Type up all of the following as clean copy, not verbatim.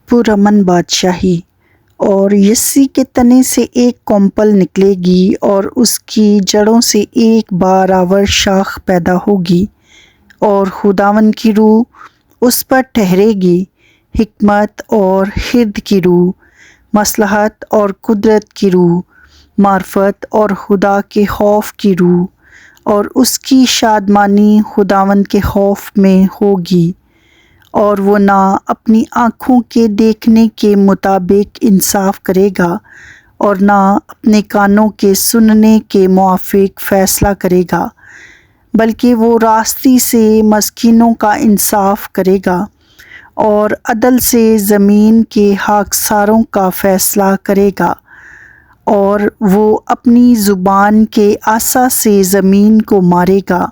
پرامن بادشاہی۔ اور یسی کے تنے سے ایک کونپل نکلے گی اور اس کی جڑوں سے ایک بارآور شاخ پیدا ہوگی، اور خداوند کی روح اس پر ٹھہرے گی، حکمت اور حرد کی روح، مصلحت اور قدرت کی روح، معرفت اور خدا کے خوف کی روح، اور اس کی شادمانی خداوند کے خوف میں ہوگی۔ اور وہ نہ اپنی آنکھوں کے دیکھنے کے مطابق انصاف کرے گا اور نہ اپنے کانوں کے سننے کے موافق فیصلہ کرے گا، بلکہ وہ راستی سے مسکینوں کا انصاف کرے گا اور عدل سے زمین کے خاکساروں کا فیصلہ کرے گا، اور وہ اپنی زبان کے عصا سے زمین کو مارے گا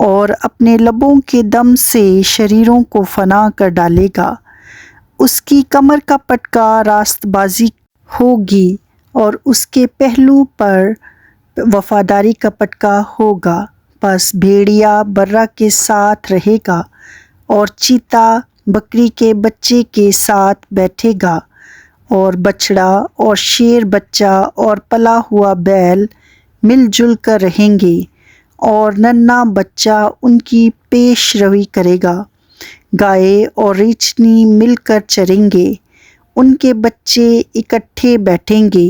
اور اپنے لبوں کے دم سے شریروں کو فنا کر ڈالے گا۔ اس کی کمر کا پٹکا راست بازی ہوگی اور اس کے پہلو پر وفاداری کا پٹکا ہوگا۔ پس بھیڑیا برہ کے ساتھ رہے گا اور چیتا بکری کے بچے کے ساتھ بیٹھے گا، اور بچڑا اور شیر بچہ اور پلا ہوا بیل مل جل کر رہیں گے، اور ننھا بچہ ان کی پیش روی کرے گا۔ گائے اور ریچھنی مل کر چریں گے، ان کے بچے اکٹھے بیٹھیں گے،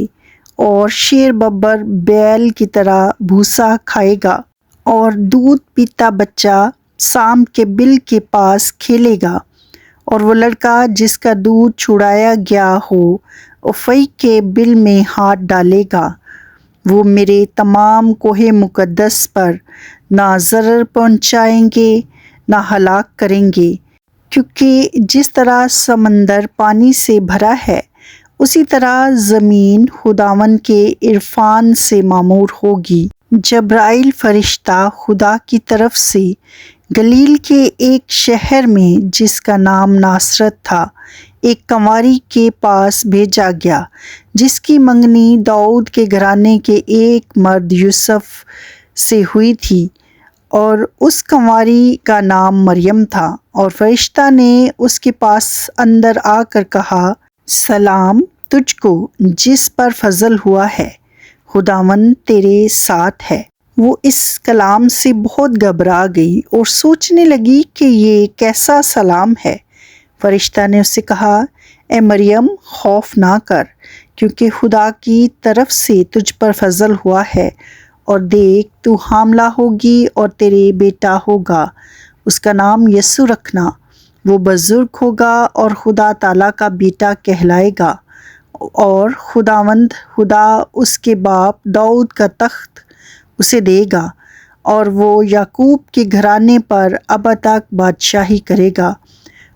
اور شیر ببر بیل کی طرح بھوسا کھائے گا، اور دودھ پیتا بچہ سام کے بل کے پاس کھیلے گا، اور وہ لڑکا جس کا دودھ چھڑایا گیا ہو اوفئی کے بل میں ہاتھ ڈالے گا۔ وہ میرے تمام کوہ مقدس پر نہ ضرر پہنچائیں گے نہ ہلاک کریں گے، کیونکہ جس طرح سمندر پانی سے بھرا ہے، اسی طرح زمین خداوند کے عرفان سے معمور ہوگی۔ جبرائیل فرشتہ خدا کی طرف سے گلیل کے ایک شہر میں جس کا نام ناصرت تھا، ایک کنواری کے پاس بھیجا گیا جس کی منگنی داؤد کے گھرانے کے ایک مرد یوسف سے ہوئی تھی، اور اس کنواری کا نام مریم تھا۔ اور فرشتہ نے اس کے پاس اندر آ کر کہا، سلام تجھ کو جس پر فضل ہوا ہے، خداوند تیرے ساتھ ہے۔ وہ اس کلام سے بہت گھبرا گئی اور سوچنے لگی کہ یہ کیسا سلام ہے۔ فرشتہ نے اس سے کہا، اے مریم خوف نہ کر، کیونکہ خدا کی طرف سے تجھ پر فضل ہوا ہے، اور دیکھ تو حاملہ ہوگی اور تیرے بیٹا ہوگا، اس کا نام یسوع رکھنا۔ وہ بزرگ ہوگا اور خدا تعالیٰ کا بیٹا کہلائے گا، اور خداوند خدا اس کے باپ داؤد کا تخت اسے دے گا، اور وہ یعقوب کے گھرانے پر اب تک بادشاہی کرے گا،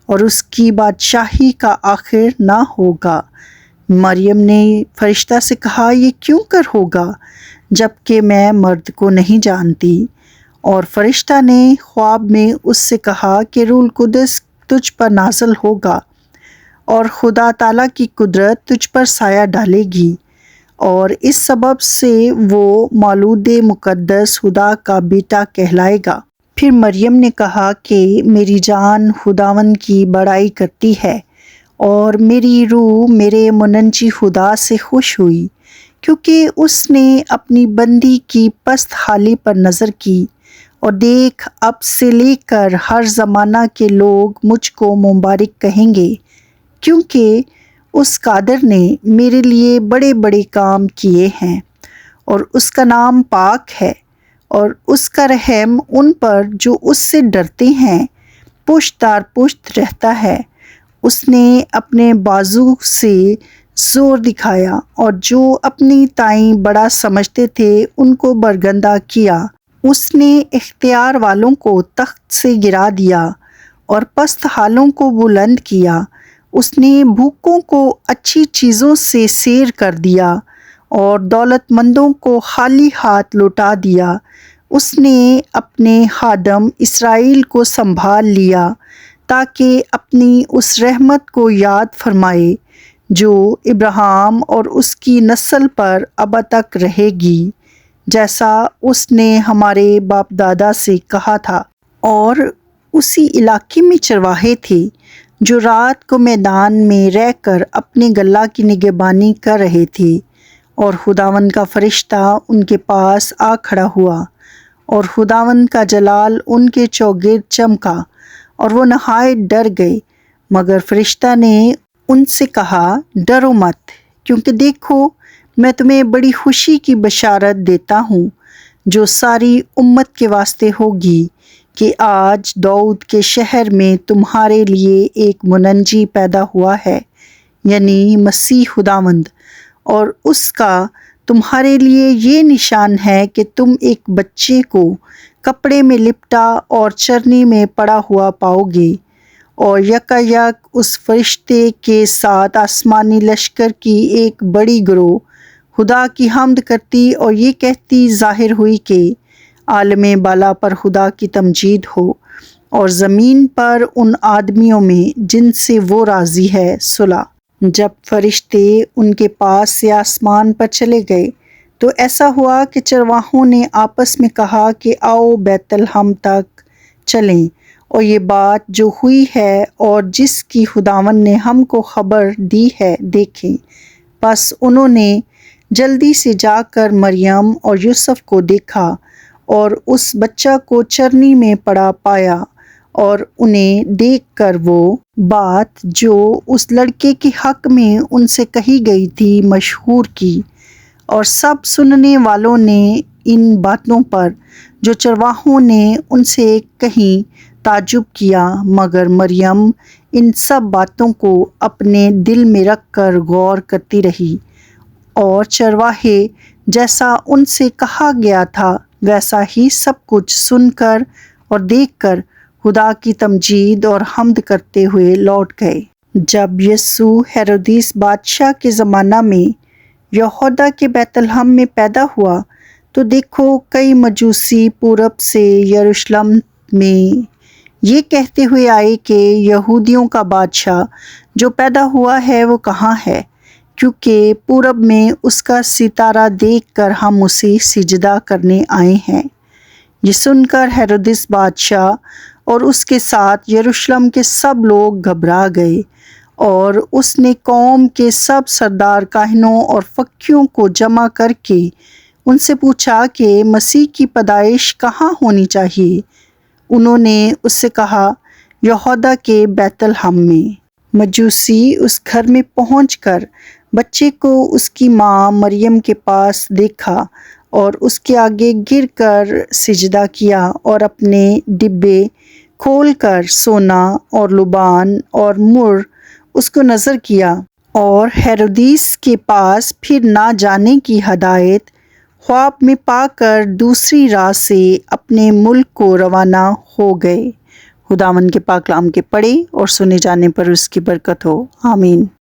اور اس کی بادشاہی کا آخر نہ ہوگا۔ مریم نے فرشتہ سے کہا، یہ کیوں کر ہوگا جب کہ میں مرد کو نہیں جانتی؟ اور فرشتہ نے خواب میں اس سے کہا کہ روح القدس تجھ پر نازل ہوگا، اور خدا تعالیٰ کی قدرت تجھ پر سایہ ڈالے گی، اور اس سبب سے وہ مولود مقدس خدا کا بیٹا کہلائے گا۔ پھر مریم نے کہا کہ میری جان خداوند کی بڑائی کرتی ہے، اور میری روح میرے منجی خدا سے خوش ہوئی، کیونکہ اس نے اپنی بندی کی پست حالی پر نظر کی۔ اور دیکھ، اب سے لے کر ہر زمانہ کے لوگ مجھ کو مبارک کہیں گے، کیونکہ اس قادر نے میرے لیے بڑے بڑے کام کیے ہیں، اور اس کا نام پاک ہے، اور اس کا رحم ان پر جو اس سے ڈرتے ہیں پشت در پشت رہتا ہے۔ اس نے اپنے بازو سے زور دکھایا، اور جو اپنی تائیں بڑا سمجھتے تھے ان کو برگندہ کیا۔ اس نے اختیار والوں کو تخت سے گرا دیا اور پست حالوں کو بلند کیا۔ اس نے بھوکوں کو اچھی چیزوں سے سیر کر دیا اور دولت مندوں کو خالی ہاتھ لوٹا دیا۔ اس نے اپنے خادم اسرائیل کو سنبھال لیا تاکہ اپنی اس رحمت کو یاد فرمائے جو ابراہیم اور اس کی نسل پر اب تک رہے گی، جیسا اس نے ہمارے باپ دادا سے کہا تھا۔ اور اسی علاقے میں چرواہے تھے جو رات کو میدان میں رہ کر اپنے غلہ کی نگہبانی کر رہے تھے، اور خداوند کا فرشتہ ان کے پاس آ کھڑا ہوا، اور خداوند کا جلال ان کے چوگرد چمکا، اور وہ نہایت ڈر گئے۔ مگر فرشتہ نے ان سے کہا، ڈرو مت، کیونکہ دیکھو میں تمہیں بڑی خوشی کی بشارت دیتا ہوں، جو ساری امت کے واسطے ہوگی، کہ آج داؤد کے شہر میں تمہارے لیے ایک منجی پیدا ہوا ہے، یعنی مسیح خداوند۔ اور اس کا تمہارے لیے یہ نشان ہے کہ تم ایک بچے کو کپڑے میں لپٹا اور چرنی میں پڑا ہوا پاؤ گے۔ اور یکایک اس فرشتے کے ساتھ آسمانی لشکر کی ایک بڑی گروہ خدا کی حمد کرتی اور یہ کہتی ظاہر ہوئی کہ عالم بالا پر خدا کی تمجید ہو، اور زمین پر ان آدمیوں میں جن سے وہ راضی ہے صلح۔ جب فرشتے ان کے پاس سے آسمان پر چلے گئے تو ایسا ہوا کہ چرواہوں نے آپس میں کہا کہ آؤ بیت لحم تک چلیں اور یہ بات جو ہوئی ہے اور جس کی خداوند نے ہم کو خبر دی ہے دیکھیں۔ پس انہوں نے جلدی سے جا کر مریم اور یوسف کو دیکھا اور اس بچہ کو چرنی میں پڑا پایا، اور انہیں دیکھ کر وہ بات جو اس لڑکے کے حق میں ان سے کہی گئی تھی مشہور کی، اور سب سننے والوں نے ان باتوں پر جو چرواہوں نے ان سے کہیں تعجب کیا، مگر مریم ان سب باتوں کو اپنے دل میں رکھ کر غور کرتی رہی، اور چرواہے جیسا ان سے کہا گیا تھا ویسا ہی سب کچھ سن کر اور دیکھ کر خدا کی تمجید اور حمد کرتے ہوئے لوٹ گئے۔ جب یسوع ہیرودیس بادشاہ کے زمانہ میں یہودہ کے بیت لحم میں پیدا ہوا تو دیکھو کئی مجوسی پورب سے یروشلم میں یہ کہتے ہوئے آئے کہ یہودیوں کا بادشاہ جو پیدا ہوا ہے وہ کہاں ہے، کیونکہ پورب میں اس کا ستارہ دیکھ کر ہم اسے سجدہ کرنے آئے ہیں۔ یہ سن کر ہیرودیس بادشاہ اور اس کے ساتھ یروشلم کے سب لوگ گھبرا گئے، اور اس نے قوم کے سب سردار کاہنوں اور فقیوں کو جمع کر کے ان سے پوچھا کہ مسیح کی پیدائش کہاں ہونی چاہیے۔ انہوں نے اس سے کہا، یہودہ کے بیت لحم میں۔ مجوسی اس گھر میں پہنچ کر بچے کو اس کی ماں مریم کے پاس دیکھا اور اس کے آگے گر کر سجدہ کیا، اور اپنے ڈبے کھول کر سونا اور لبان اور مر اس کو نظر کیا، اور ہیرودیس کے پاس پھر نہ جانے کی ہدایت خواب میں پا کر دوسری راہ سے اپنے ملک کو روانہ ہو گئے۔ خداوند کے پاک کلام کے پڑھے اور سنے جانے پر اس کی برکت ہو، آمین۔